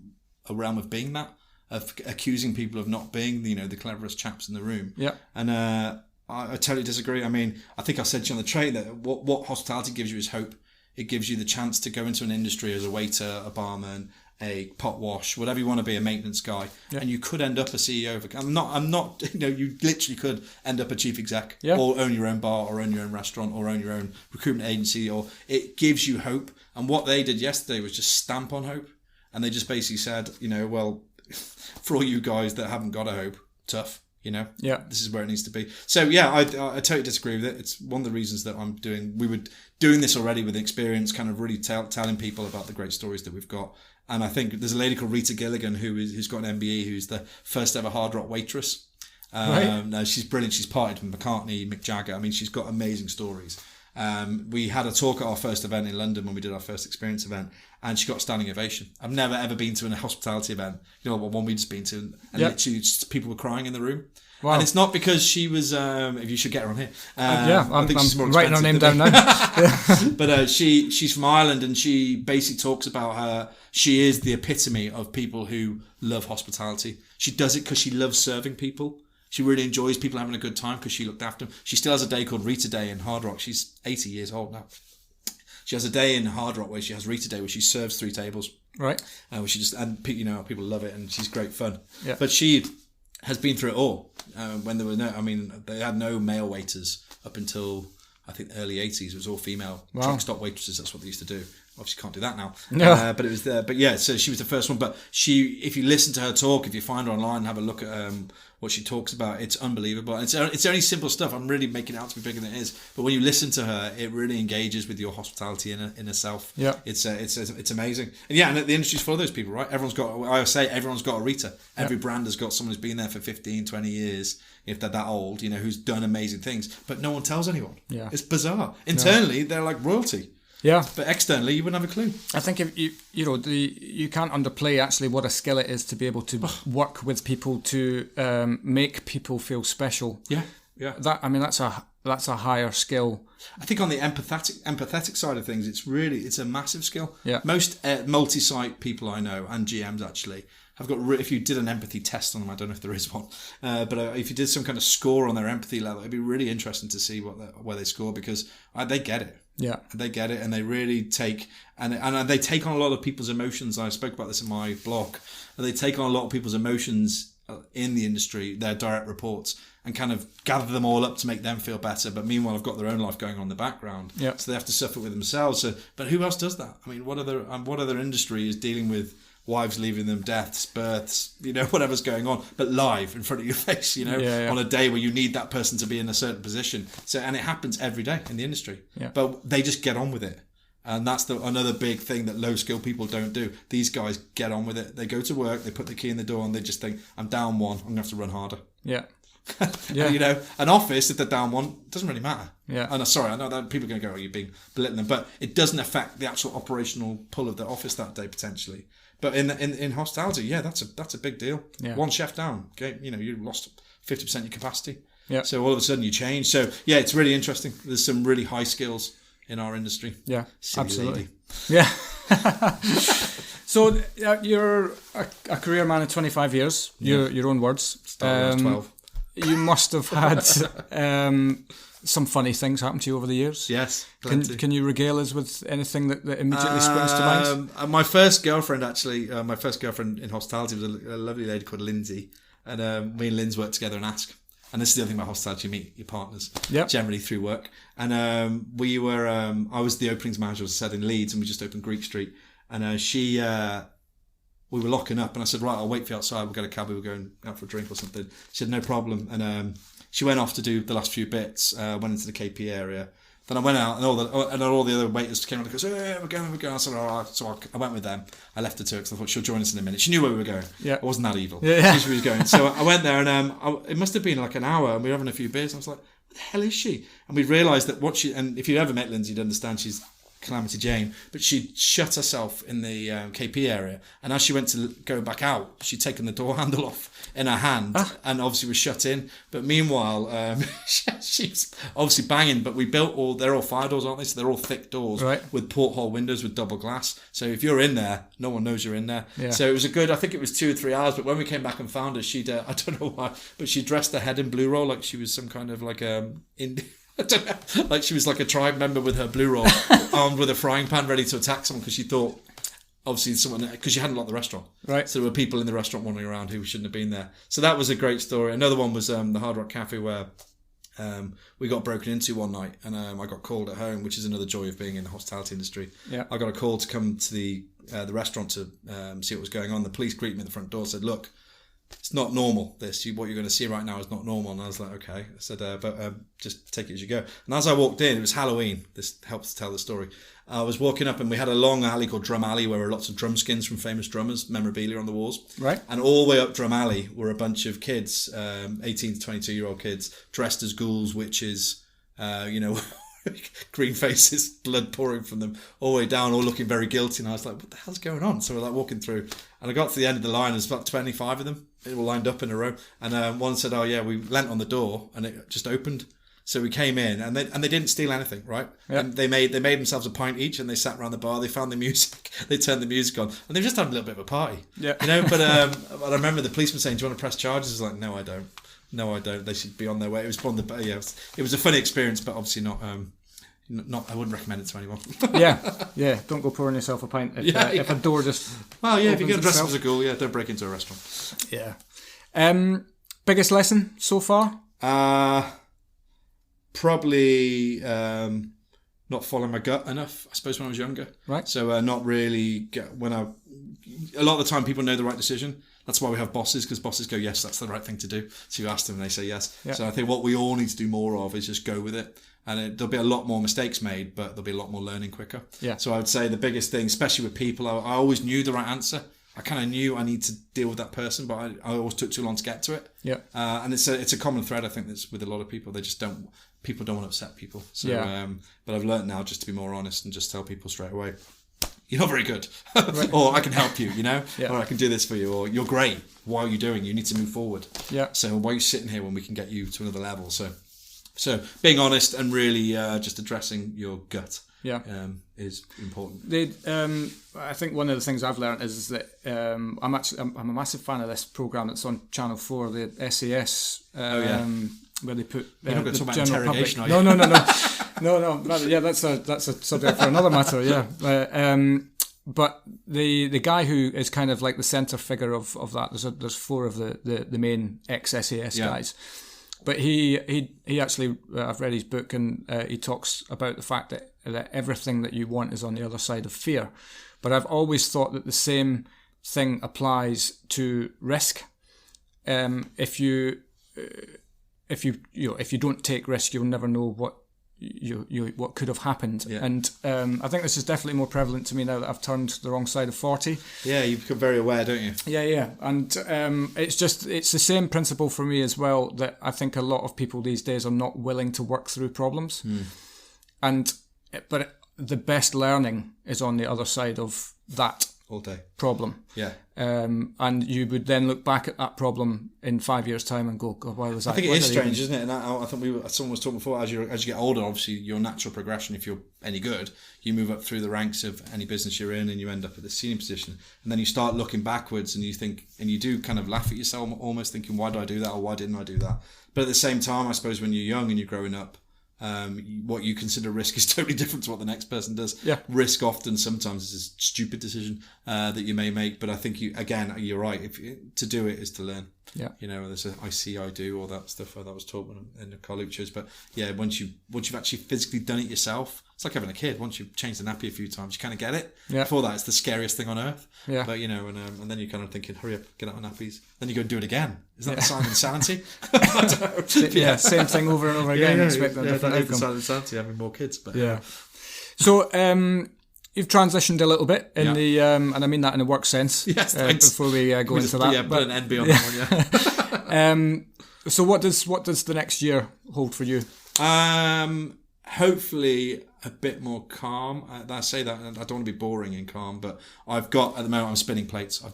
Speaker 2: a realm of being that. Of accusing people of not being, the cleverest chaps in the room. Yeah. And I totally disagree. I mean, I think I said to you on the train that what hospitality gives you is hope. It gives you the chance to go into an industry as a waiter, a barman, a pot wash, whatever you want to be, a maintenance guy, and you could end up a CEO. I'm not. You literally could end up a chief exec, or own your own bar, or own your own restaurant, or own your own recruitment agency. Or it gives you hope. And what they did yesterday was just stamp on hope, and they just basically said, well, for all you guys that haven't got a hope, tough, this is where it needs to be. So I totally disagree with it. It's one of the reasons that we were doing this already with experience, kind of really telling people about the great stories that we've got. And I think there's a lady called Rita Gilligan who's got an MBE, who's the first ever Hard Rock waitress. No, she's brilliant. She's partied with McCartney, Mick Jagger. I mean, she's got amazing stories. We had a talk at our first event in London when we did our first experience event, and she got a standing ovation. I've never ever been to a hospitality event, one we've just been to, and literally just people were crying in the room. Wow. And it's not because she was, if you should get her on here. I'm writing her name down now. But she's from Ireland, and she basically talks about she is the epitome of people who love hospitality. She does it because she loves serving people. She really enjoys people having a good time because she looked after them. She still has a day called Rita Day in Hard Rock. She's 80 years old now. She has a day in Hard Rock where she has Rita Day, where she serves 3 tables.
Speaker 3: Right.
Speaker 2: Where she just, and people love it, and she's great fun.
Speaker 3: Yeah.
Speaker 2: But she has been through it all. When there were they had no male waiters up until I think the early 80s. It was all female truck stop waitresses. That's what they used to do. Obviously can't do that now.
Speaker 3: No.
Speaker 2: But it was there. But yeah, so she was the first one. But if you listen to her talk, if you find her online and have a look at what she talks about, it's unbelievable. It's only simple stuff. I'm really making it out to be bigger than it is. But when you listen to her, it really engages with your hospitality in herself.
Speaker 3: Yeah.
Speaker 2: It's amazing. And yeah, and the industry's full of those people, right? Everyone's got a Rita. Every brand has got someone who's been there for 15, 20 years, if they're that old, who's done amazing things. But no one tells anyone.
Speaker 3: Yeah.
Speaker 2: It's bizarre. Internally, they're like royalty.
Speaker 3: Yeah,
Speaker 2: but externally, you wouldn't have a clue.
Speaker 3: I think if you can't underplay actually what a skill it is to be able to work with people to make people feel special.
Speaker 2: Yeah.
Speaker 3: That's a higher skill.
Speaker 2: I think on the empathetic side of things, it's a massive skill.
Speaker 3: Yeah.
Speaker 2: Most multi-site people I know, and GMs actually, have got. If you did an empathy test on them, I don't know if there is one, but if you did some kind of score on their empathy level, it'd be really interesting to see where they score, because they get it.
Speaker 3: Yeah,
Speaker 2: they get it, and they really take and they take on a lot of people's emotions. I spoke about this in my blog. And they take on a lot of people's emotions in the industry, their direct reports, and kind of gather them all up to make them feel better. But meanwhile, I've got their own life going on in the background, so they have to suffer with themselves. So, but who else does that? I mean, what other industry is dealing with wives leaving them, deaths, births, whatever's going on, but live in front of your face, on a day where you need that person to be in a certain position. So, and it happens every day in the industry, but they just get on with it. And that's another big thing that low skill people don't do. These guys get on with it. They go to work, they put the key in the door, and they just think, I'm down one, I'm going to have to run harder.
Speaker 3: Yeah.
Speaker 2: Yeah. An office, if they're down one, doesn't really matter.
Speaker 3: Yeah.
Speaker 2: And sorry, I know that people are going to go, you're being belittling them, but it doesn't affect the actual operational pull of the office that day, potentially. But in hospitality, that's a big deal. Yeah. One chef down, okay, you lost 50% of your capacity. Yeah. So all of a sudden you change. So yeah, it's really interesting. There's some really high skills in our industry. Yeah, silly absolutely. Lady. Yeah. So you're a career man of 25 years. Your own words. Started 12.
Speaker 3: You must have had some funny things happen to you over the years.
Speaker 2: Yes.
Speaker 3: Can you regale us with anything that immediately springs to mind?
Speaker 2: My first girlfriend, in hospitality was a lovely lady called Lindsay. And me and Linz worked together in Ask. And this is the other thing about hospitality, you meet your partners generally through work. And I was the openings manager, as I said, in Leeds, and we just opened Greek Street. And we were locking up, and I said, right, I'll wait for you outside, we'll get a cab, we were going out for a drink or something. She said, no problem. And she went off to do the last few bits, went into the KP area. Then I went out, and all the other waiters came and goes, we're going. I said, all right. So I went with them. I left her to it because I thought she'll join us in a minute. She knew where we were going. Yeah. I wasn't that evil. Yeah. She knew where we was going. So I went there, and it must have been like an hour, and we were having a few beers. And I was like, what the hell is she? And we realised that and if you'd ever met Lindsay, you'd understand she's Calamity Jane, but she'd shut herself in the KP area, and as she went to go back out, she'd taken the door handle off in her hand, and obviously was shut in. But meanwhile, she's obviously banging. But we built they're all fire doors, aren't they? So they're all thick doors with porthole windows with double glass. So if you're in there, no one knows you're in there. Yeah. So it was I think it was 2 or 3 hours. But when we came back and found her, she'd I don't know why, but she dressed her head in blue roll like she was some kind of like I don't know, like she was like a tribe member with her blue roll, armed with a frying pan, ready to attack someone, because she thought, obviously, because she hadn't locked the restaurant. Right. So there were people in the restaurant wandering around who shouldn't have been there. So that was a great story. Another one was the Hard Rock Cafe, where we got broken into one night, and I got called at home, which is another joy of being in the hospitality industry. Yeah. I got a call to come to the restaurant to see what was going on. The police greeted me at the front door, said, look, it's not normal. What you're going to see right now is not normal. And I was like, okay. I said, but just take it as you go. And as I walked in, it was Halloween. This helps to tell the story. I was walking up, and we had a long alley called Drum Alley, where there were lots of drum skins from famous drummers, memorabilia on the walls. Right. And all the way up Drum Alley were a bunch of kids, 18 to 22-year-old kids, dressed as ghouls, witches, green faces, blood pouring from them, all the way down, all looking very guilty. And I was like, what the hell's going on? So we're like walking through, and I got to the end of the line. There's about 25 of them. They were lined up in a row. And one said, oh yeah, we leant on the door and it just opened. So we came in, and they didn't steal anything, right? Yep. And they made themselves a pint each, and they sat around the bar. They found the music, they turned the music on, and they just had a little bit of a party. Yeah. But I remember the policeman saying, do you want to press charges? I was like, no, I don't. They should be on their way. It was it was a funny experience, but obviously not I wouldn't recommend it to anyone.
Speaker 3: yeah. Don't go pouring yourself a pint if a door just.
Speaker 2: Well, yeah. If you're going to dress up as a ghoul, don't break into a restaurant.
Speaker 3: Yeah. Biggest lesson so far?
Speaker 2: Probably not following my gut enough. I suppose when I was younger.
Speaker 3: Right.
Speaker 2: So not really a lot of the time people know the right decision. That's why we have bosses, because bosses go, yes, that's the right thing to do. So you ask them and they say yes. Yeah. So I think what we all need to do more of is just go with it. And there'll be a lot more mistakes made, but there'll be a lot more learning quicker. Yeah. So I would say the biggest thing, especially with people, I always knew the right answer. I kind of knew I need to deal with that person, but I always took too long to get to it. Yeah. And it's a common thread, I think, that's with a lot of people. They just people don't want to upset people. So, but I've learned now just to be more honest and just tell people straight away, you're not very good. Or I can help you, or I can do this for you, or you're great. What are you doing? You need to move forward. Yeah. So why are you sitting here when we can get you to another level? So being honest and really just addressing your gut is important.
Speaker 3: I think one of the things I've learned is that I'm a massive fan of this programme that's on Channel 4, the SAS. Where they put
Speaker 2: you're not going to talk about interrogation,
Speaker 3: public. Are you? No. Yeah, that's a subject for another matter. Yeah, but the guy who is kind of like the centre figure of that. There's four of the main ex-SAS guys, but he actually I've read his book and he talks about the fact that everything that you want is on the other side of fear. But I've always thought that the same thing applies to risk. If you don't take risk, you'll never know what what could have happened. Yeah. And I think this is definitely more prevalent to me now that I've turned the wrong side of 40.
Speaker 2: Yeah, you become very aware, don't you?
Speaker 3: Yeah. And it's the same principle for me as well, that I think a lot of people these days are not willing to work through problems. But the best learning is on the other side of that
Speaker 2: all day
Speaker 3: problem.
Speaker 2: Yeah.
Speaker 3: And you would then look back at that problem in 5 years' time and go, God, why was that?
Speaker 2: I think it is strange, isn't it? And I think someone was talking before, as you get older, obviously your natural progression, if you're any good, you move up through the ranks of any business you're in and you end up at the senior position. And then you start looking backwards and you think, and you do kind of laugh at yourself, almost thinking, why did I do that, or why didn't I do that? But at the same time, I suppose when you're young and you're growing up, what you consider risk is totally different to what the next person does. Yeah. Risk often sometimes is a stupid decision that you may make, but I think you're right. To do it is to learn. Yeah. There's I see, I do, all that stuff that was taught in the college shows. But yeah, once you've actually physically done it yourself, it's like having a kid. Once you've changed the nappy a few times, you kind of get it. Yeah. Before that, it's the scariest thing on earth. Yeah. But and then you're kind of thinking, hurry up, get out of nappies. Then you go and do it again. Is that the sign of insanity?
Speaker 3: Yeah, same thing over and over again.
Speaker 2: Yeah, the sign of insanity, having more kids. But
Speaker 3: yeah. So you've transitioned a little bit in the, and I mean that in a work sense.
Speaker 2: Yes, thanks.
Speaker 3: Before we go into that.
Speaker 2: Yeah, put an NB on that
Speaker 3: one. Yeah. So what does the next year hold for you?
Speaker 2: Hopefully a bit more calm. I say that, I don't want to be boring and calm, but I've got, at the moment, I'm spinning plates. I'm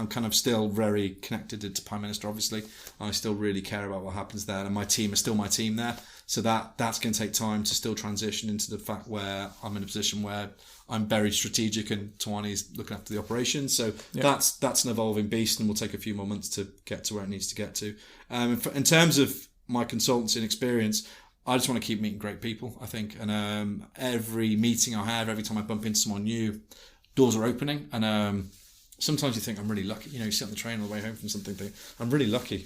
Speaker 2: kind of still very connected to Prime Minister, obviously. I still really care about what happens there, and my team is still my team there. So that's going to take time to still transition into the fact where I'm in a position where I'm very strategic and Tawani's looking after the operations. So that's an evolving beast, and will take a few more months to get to where it needs to get to. In terms of my consultancy and experience, I just want to keep meeting great people, I think. And every meeting I have, every time I bump into someone new, doors are opening. And sometimes you think, I'm really lucky. You sit on the train on the way home from something, I'm really lucky.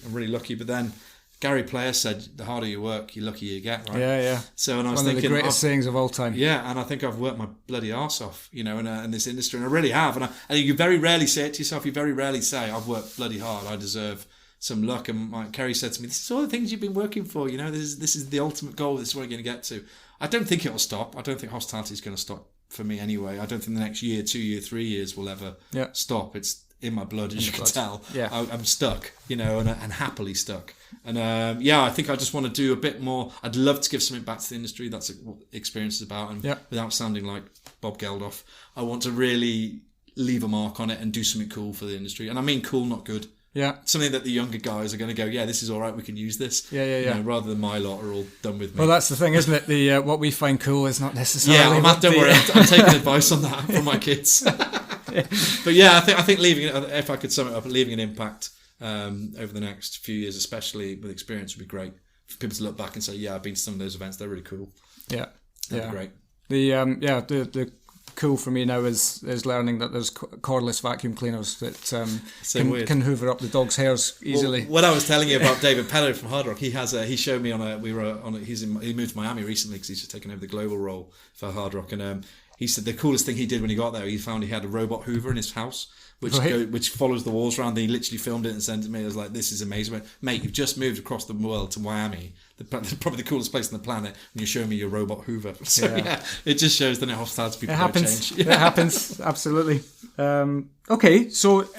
Speaker 2: But then Gary Player said, the harder you work, the luckier you get, right?
Speaker 3: Yeah.
Speaker 2: So, and I was
Speaker 3: one
Speaker 2: thinking,
Speaker 3: of the greatest sayings of all time.
Speaker 2: Yeah, and I think I've worked my bloody arse off, in this industry. And I really have. And you very rarely say it to yourself. You very rarely say, I've worked bloody hard. I deserve some luck. And like Kerry said to me, this is all the things you've been working for, this is the ultimate goal, this is where you're going to get to. I don't think it'll stop. I don't think hospitality is going to stop for me anyway. I don't think the next year, 2 year, 3 years will ever stop. It's in my blood, as you can tell. Yeah. I'm stuck, and happily stuck. And I think I just want to do a bit more. I'd love to give something back to the industry. That's what experience is about. And without sounding like Bob Geldof, I want to really leave a mark on it and do something cool for the industry. And I mean cool, not good. Yeah, something that the younger guys are going to go, this is all right, we can use this. Yeah. Rather than my lot are all done with me.
Speaker 3: Well, that's the thing, isn't it? The what we find cool is not necessarily.
Speaker 2: Yeah, don't worry, I'm taking advice on that from my kids. But yeah, I think leaving it, if I could sum it up, leaving an impact over the next few years, especially with experience, would be great for people to look back and say, I've been to some of those events, they're really cool.
Speaker 3: Yeah.
Speaker 2: That'd be great.
Speaker 3: The cool for me now is learning that there's cordless vacuum cleaners that can hoover up the dog's hairs easily.
Speaker 2: Well, what I was telling you about David Pello from Hard Rock, he showed me he moved to Miami recently because he's just taken over the global role for Hard Rock, and he said the coolest thing he did when he got there, he found he had a robot hoover in his house which follows the walls around. He literally filmed it and sent it to me. I was like, this is amazing. Mate, you've just moved across the world to Miami, probably the coolest place on the planet, and you're showing me your robot hoover. So it just shows that hospitality people don't change.
Speaker 3: It happens, absolutely. Okay, so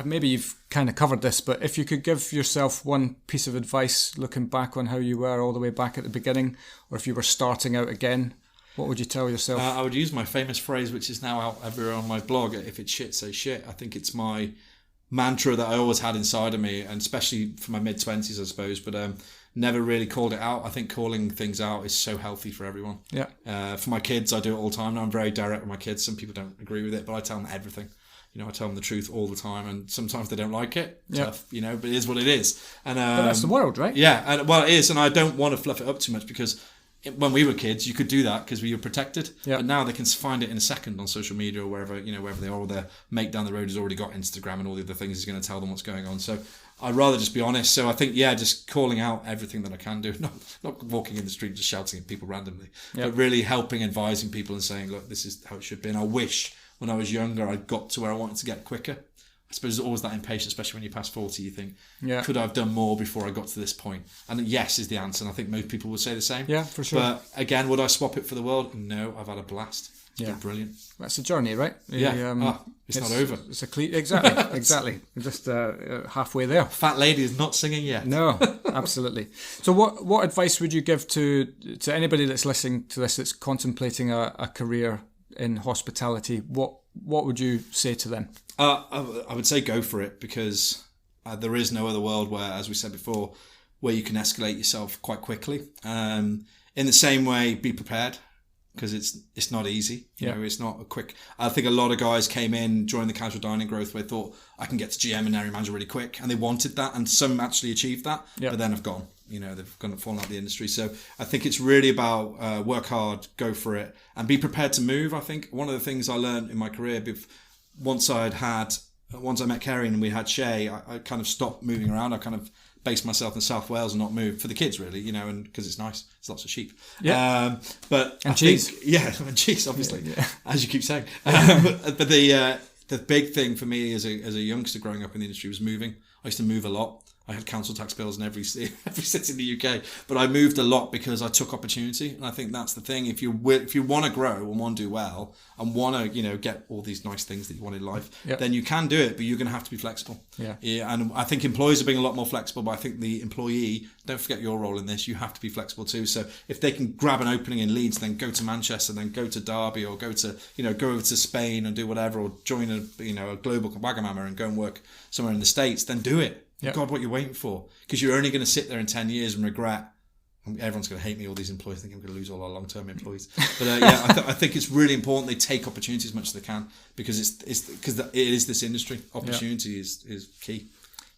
Speaker 3: maybe you've kind of covered this, but if you could give yourself one piece of advice looking back on how you were all the way back at the beginning, or if you were starting out again, what would you tell yourself?
Speaker 2: I would use my famous phrase, which is now out everywhere on my blog, if it's shit, say shit. I think it's my mantra that I always had inside of me, and especially for my mid-20s, I suppose, but never really called it out. I think calling things out is so healthy for everyone.
Speaker 3: Yeah.
Speaker 2: For my kids, I do it all the time. Now, I'm very direct with my kids. Some people don't agree with it, but I tell them everything. I tell them the truth all the time, and sometimes they don't like it. Tough, but it is what it is. And
Speaker 3: but that's the world, right?
Speaker 2: Yeah, and well, it is, and I don't want to fluff it up too much because when we were kids, you could do that because we were protected. But now they can find it in a second on social media or wherever they are. Or their mate down the road has already got Instagram and all the other things is going to tell them what's going on. So I'd rather just be honest. So I think, just calling out everything that I can do, not walking in the street just shouting at people randomly, but really helping, advising people and saying, look, this is how it should be. And I wish when I was younger, I got to where I wanted to get quicker. I suppose there's always that impatience, especially when you pass 40, you think, could I have done more before I got to this point? And yes is the answer, and I think most people would say the same.
Speaker 3: Yeah, for sure.
Speaker 2: But again, would I swap it for the world? No, I've had a blast. It's been brilliant.
Speaker 3: That's a journey, right?
Speaker 2: It's not over.
Speaker 3: It's exactly. We're just halfway there.
Speaker 2: Fat lady is not singing yet.
Speaker 3: No, absolutely. So what advice would you give to anybody that's listening to this that's contemplating a career in hospitality? What would you say to them?
Speaker 2: I would say go for it, because there is no other world where, as we said before, where you can escalate yourself quite quickly. In the same way, be prepared, because it's not easy. It's not a quick. I think a lot of guys came in during the casual dining growth where they thought, I can get to GM and area manager really quick, and they wanted that, and some actually achieved that, but then have gone. They've kind of fallen out of the industry. So I think it's really about work hard, go for it, and be prepared to move. I think one of the things I learned in my career, once I met Kerry and we had Shay, I kind of stopped moving around. I kind of based myself in South Wales and not moved for the kids, really, and because it's nice. There's lots of sheep.
Speaker 3: Yeah.
Speaker 2: And
Speaker 3: cheese.
Speaker 2: And cheese, obviously, as you keep saying. But the big thing for me as a youngster growing up in the industry was moving. I used to move a lot. I had council tax bills in every city in the UK, but I moved a lot because I took opportunity, and I think that's the thing. If you want to grow and want to do well and want to get all these nice things that you want in life, then you can do it, but you're going to have to be flexible. And I think employers are being a lot more flexible, but I think the employee, don't forget your role in this. You have to be flexible too. So if they can grab an opening in Leeds, then go to Manchester, then go to Derby, or go to go over to Spain and do whatever, or join a global Wagamama and go and work somewhere in the States, then do it. God, what you're waiting for? Because you're only going to sit there in 10 years and regret. Everyone's going to hate me, all these employees. I think I'm going to lose all our long-term employees. But I think it's really important they take opportunity as much as they can, because it is this industry. Opportunity is key.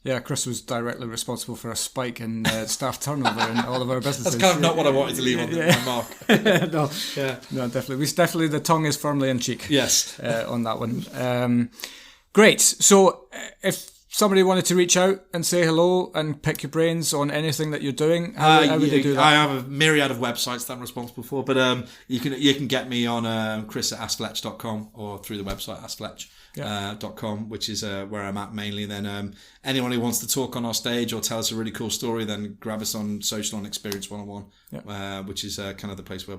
Speaker 3: Yeah, Chris was directly responsible for a spike in staff turnover in all of our businesses.
Speaker 2: That's kind of not what I wanted to leave on my mark.
Speaker 3: No, definitely. The tongue is firmly in cheek.
Speaker 2: Yes.
Speaker 3: On that one. Great. So if somebody wanted to reach out and say hello and pick your brains on anything that you're doing, how would they do that?
Speaker 2: I have a myriad of websites that I'm responsible for, but you can get me on chris@askfletch.com or through the website askfletch.com, which is where I'm at mainly. Then anyone who wants to talk on our stage or tell us a really cool story, then grab us on social on Experience 101, which is kind of the place where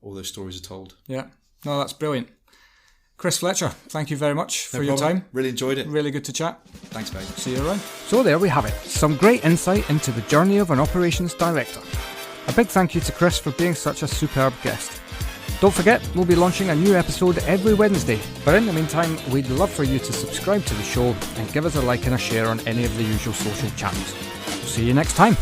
Speaker 2: all those stories are told.
Speaker 3: Yeah, no, that's brilliant. Chris Fletcher, thank you very much for your time.
Speaker 2: Really enjoyed it.
Speaker 3: Really good to chat.
Speaker 2: Thanks, babe.
Speaker 3: See you around.
Speaker 1: So there we have it. Some great insight into the journey of an operations director. A big thank you to Chris for being such a superb guest. Don't forget, we'll be launching a new episode every Wednesday. But in the meantime, we'd love for you to subscribe to the show and give us a like and a share on any of the usual social channels. See you next time.